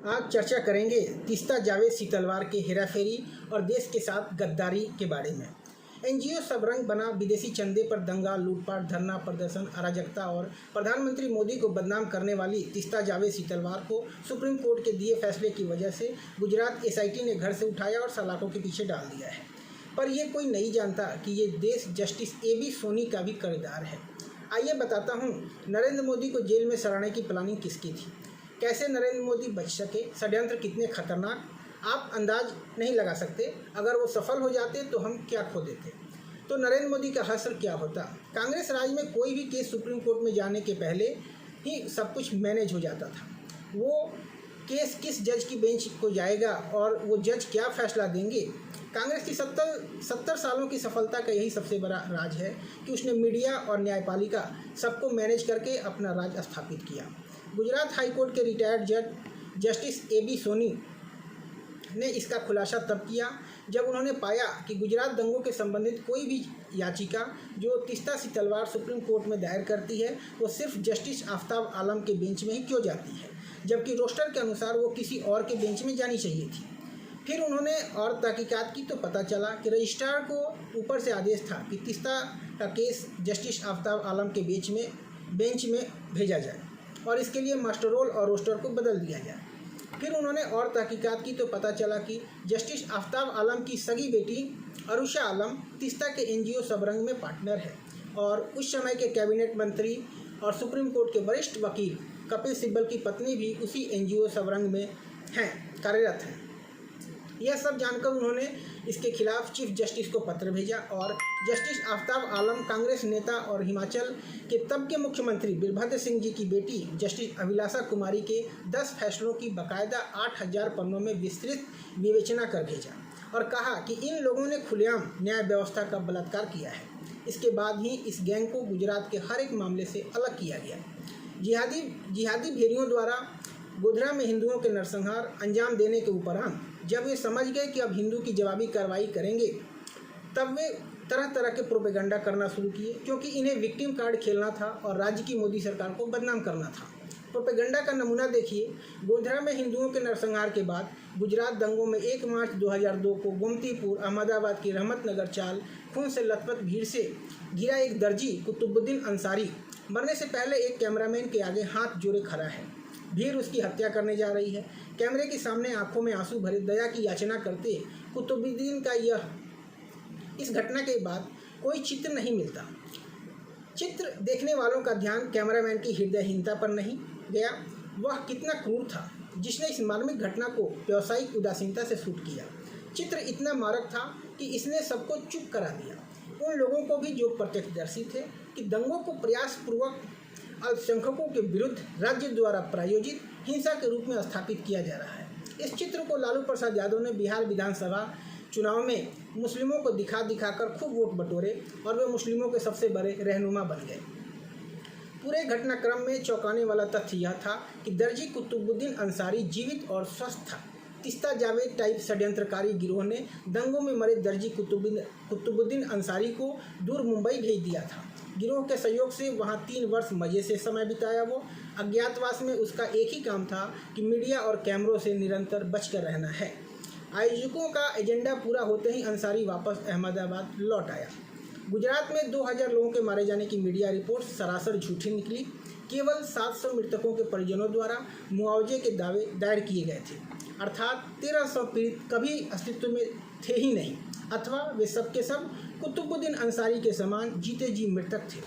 आज चर्चा करेंगे तीस्ता जावेद सीतलवार के हेराफेरी और देश के साथ गद्दारी के बारे में। एनजीओ सब रंग बना, विदेशी चंदे पर दंगा, लूटपाट, धरना प्रदर्शन, अराजकता और प्रधानमंत्री मोदी को बदनाम करने वाली तीस्ता जावेद सीतलवार को सुप्रीम कोर्ट के दिए फैसले की वजह से गुजरात एसआईटी ने घर से उठाया और सलाखों के पीछे डाल दिया है। पर यह कोई नहीं जानता कि ये देश जस्टिस AB सोनी का भी किरदार है। आइए बताता हूँ नरेंद्र मोदी को जेल में सड़ाने की प्लानिंग किसकी थी, कैसे नरेंद्र मोदी बच सके, षड्यंत्र कितने खतरनाक आप अंदाज नहीं लगा सकते। अगर वो सफल हो जाते तो हम क्या खो देते, तो नरेंद्र मोदी का हश्र क्या होता। कांग्रेस राज में कोई भी केस सुप्रीम कोर्ट में जाने के पहले ही सब कुछ मैनेज हो जाता था। वो केस किस जज की बेंच को जाएगा और वो जज क्या फैसला देंगे। कांग्रेस की 70 सालों की सफलता का यही सबसे बड़ा राज है कि उसने मीडिया और न्यायपालिका सबको मैनेज करके अपना राज स्थापित किया। गुजरात हाई कोर्ट के रिटायर्ड जज जस्टिस AB सोनी ने इसका खुलासा तब किया जब उन्होंने पाया कि गुजरात दंगों के संबंधित कोई भी याचिका जो तीस्ता सीतलवार सुप्रीम कोर्ट में दायर करती है वो सिर्फ जस्टिस आफ्ताब आलम के बेंच में ही क्यों जाती है, जबकि रोस्टर के अनुसार वो किसी और के बेंच में जानी चाहिए थी। फिर उन्होंने और तहकीकात की तो पता चला कि रजिस्ट्रार को ऊपर से आदेश था कि तीस्ता का केस जस्टिस आफ्ताब आलम के बेंच में भेजा जाए और इसके लिए मास्टर रोल और रोस्टर को बदल दिया जाए। फिर उन्होंने और तहकीकात की तो पता चला कि जस्टिस आफ्ताब आलम की सगी बेटी अरुषा आलम तीस्ता के एनजीओ सबरंग में पार्टनर है और उस समय के कैबिनेट मंत्री और सुप्रीम कोर्ट के वरिष्ठ वकील कपिल सिब्बल की पत्नी भी उसी एनजीओ सबरंग में कार्यरत हैं। यह सब जानकर उन्होंने इसके खिलाफ चीफ जस्टिस को पत्र भेजा और जस्टिस आफ्ताब आलम कांग्रेस नेता और हिमाचल के तब के मुख्यमंत्री वीरभद्र सिंह जी की बेटी जस्टिस अभिलाषा कुमारी के 10 फैसलों की बाकायदा 8000 पन्नों में विस्तृत विवेचना कर भेजा और कहा कि इन लोगों ने खुलेआम न्याय व्यवस्था का बलात्कार किया है। इसके बाद ही इस गैंग को गुजरात के हर एक मामले से अलग किया गया। जिहादी भेड़ियों द्वारा गोधरा में हिंदुओं के नरसंहार अंजाम देने के उपरांत जब वे समझ गए कि अब हिंदू की जवाबी कार्रवाई करेंगे, तब वे तरह तरह के प्रोपेगेंडा करना शुरू किए, क्योंकि इन्हें विक्टिम कार्ड खेलना था और राज्य की मोदी सरकार को बदनाम करना था। प्रोपेगेंडा का नमूना देखिए। गोधरा में हिंदुओं के नरसंहार के बाद गुजरात दंगों में 1 मार्च 2002 को गोमतीपुर अहमदाबाद की रहमतनगर चाल खून से लथपथ भीड़ से घिरा एक दर्जी कुतुबुद्दीन अंसारी मरने से पहले एक कैमरामैन के आगे हाथ जोड़े खड़ा है। भीड़ उसकी हत्या करने जा रही है। कैमरे के सामने आंखों में आंसू भरे दया की याचना करते कुतुबुद्दीन का इस घटना के बाद कोई चित्र नहीं मिलता। चित्र देखने वालों का ध्यान कैमरामैन की हृदयहीनता पर नहीं गया। वह कितना क्रूर था जिसने इस मार्मिक घटना को व्यावसायिक उदासीनता से शूट किया। चित्र इतना मारक था कि इसने सबको चुप करा दिया, उन लोगों को भी जो प्रत्यक्षदर्शी थे कि दंगों को प्रयासपूर्वक अल्पसंख्यकों के विरुद्ध राज्य द्वारा प्रायोजित हिंसा के रूप में स्थापित किया जा रहा है। इस चित्र को लालू प्रसाद यादव ने बिहार विधानसभा चुनाव में मुस्लिमों को दिखाकर खूब वोट बटोरे और वे मुस्लिमों के सबसे बड़े रहनुमा बन गए। पूरे घटनाक्रम में चौंकाने वाला तथ्य यह था कि दर्जी कुतुबुद्दीन अंसारी जीवित और स्वस्थ था। तीस्ता जावेद टाइप षड्यंत्रकारी गिरोह ने दंगों में मरे दर्जी कुतुबुद्दीन अंसारी को दूर मुंबई भेज दिया था। गिरोह के सहयोग से वहां 3 वर्ष मजे से समय बिताया। वो अज्ञातवास में उसका एक ही काम था कि मीडिया और कैमरों से निरंतर बचकर रहना है। आयोजकों का एजेंडा पूरा होते ही अंसारी वापस अहमदाबाद लौट आया। गुजरात में 2000 लोगों के मारे जाने की मीडिया रिपोर्ट सरासर झूठी निकली। केवल 700 मृतकों के परिजनों द्वारा मुआवजे के दावे दायर किए गए थे, अर्थात 1300 पीड़ित कभी अस्तित्व में थे ही नहीं, अथवा वे सब के सब कुतुबुद्दीन अंसारी के समान जीते जी मृतक थे।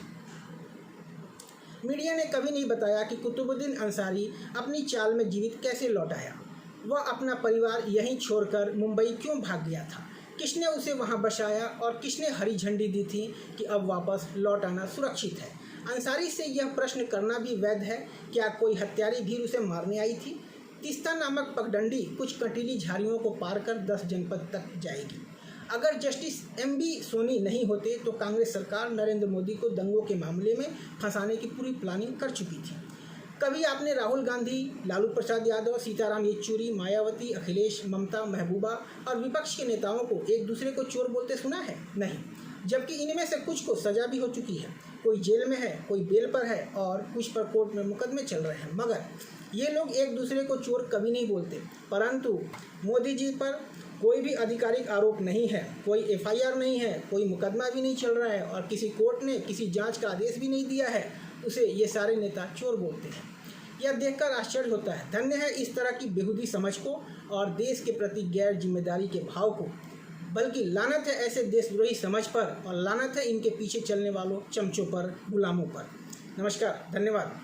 मीडिया ने कभी नहीं बताया कि कुतुबुद्दीन अंसारी अपनी चाल में जीवित कैसे लौट आया। वह अपना परिवार यहीं छोड़कर मुंबई क्यों भाग गया था, किसने उसे वहां बसाया और किसने हरी झंडी दी थी कि अब वापस लौट आना सुरक्षित है। अंसारी से यह प्रश्न करना भी वैध है, क्या कोई हत्यारी भीड़ उसे मारने आई थी। तीस्ता नामक पगडंडी कुछ कंटीली झाड़ियों को पार कर 10 जनपद तक जाएगी। अगर जस्टिस MB सोनी नहीं होते तो कांग्रेस सरकार नरेंद्र मोदी को दंगों के मामले में फंसाने की पूरी प्लानिंग कर चुकी थी। कभी आपने राहुल गांधी, लालू प्रसाद यादव, सीताराम येचुरी, मायावती, अखिलेश, ममता, महबूबा और विपक्ष के नेताओं को एक दूसरे को चोर बोलते सुना है? नहीं, जबकि इनमें से कुछ को सजा भी हो चुकी है। कोई जेल में है, कोई बेल पर है और कुछ पर कोर्ट में मुकदमे चल रहे हैं। मगर ये लोग एक दूसरे को चोर कभी नहीं बोलते, परंतु मोदी जी पर कोई भी आधिकारिक आरोप नहीं है, कोई एफआईआर नहीं है, कोई मुकदमा भी नहीं चल रहा है और किसी कोर्ट ने किसी जांच का आदेश भी नहीं दिया है, उसे ये सारे नेता चोर बोलते हैं। यह देखकर आश्चर्य होता है। धन्य है इस तरह की बेहूदी समझ को और देश के प्रति गैर जिम्मेदारी के भाव को, बल्कि लानत है ऐसे देशद्रोही समझ पर और लानत है इनके पीछे चलने वालों चमचों पर, गुलामों पर। नमस्कार, धन्यवाद।